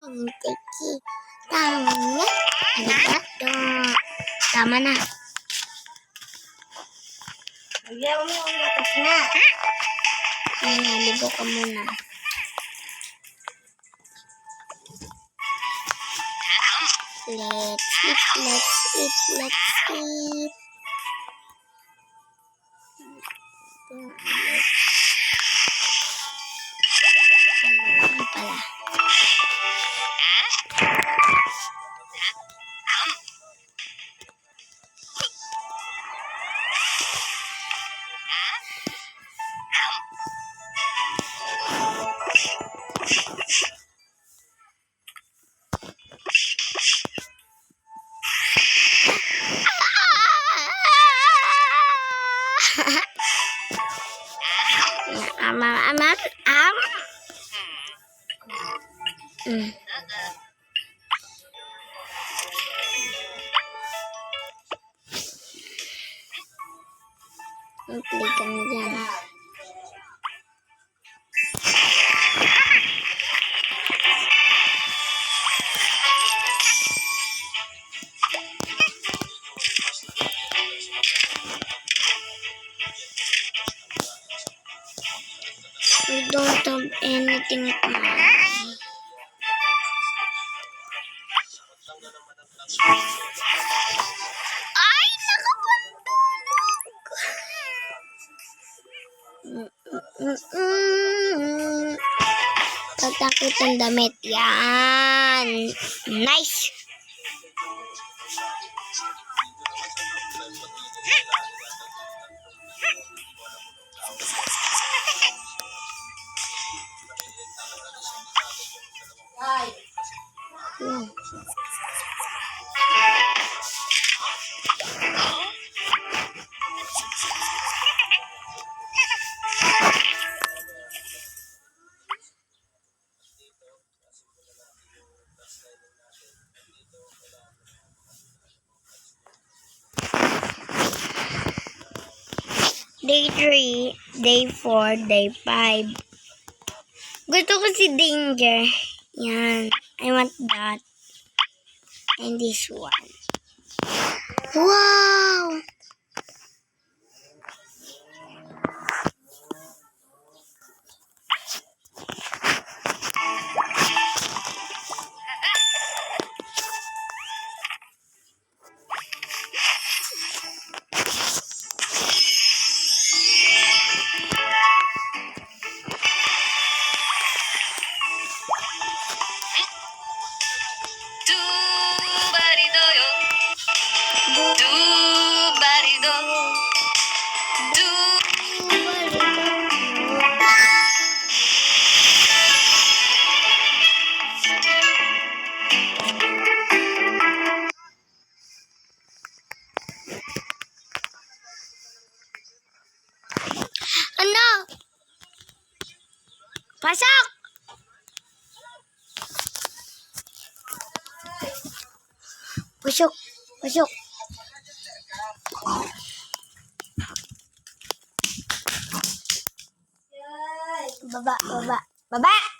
Teki. Tama. Arigato. Tama na. Ayaw mo ang lakas na. Ligo ka muna. Let's eat. Ano pala? Play ka na dyan. We don't have anything to Ay, nakapantog! Tatakot ang damit. Yan. Nice. Day 3, Day 4, Day 5. Gusto ko si Danger. Yan. I want that. And this one. Wow! Ano? Pasok! Pasok. Baba.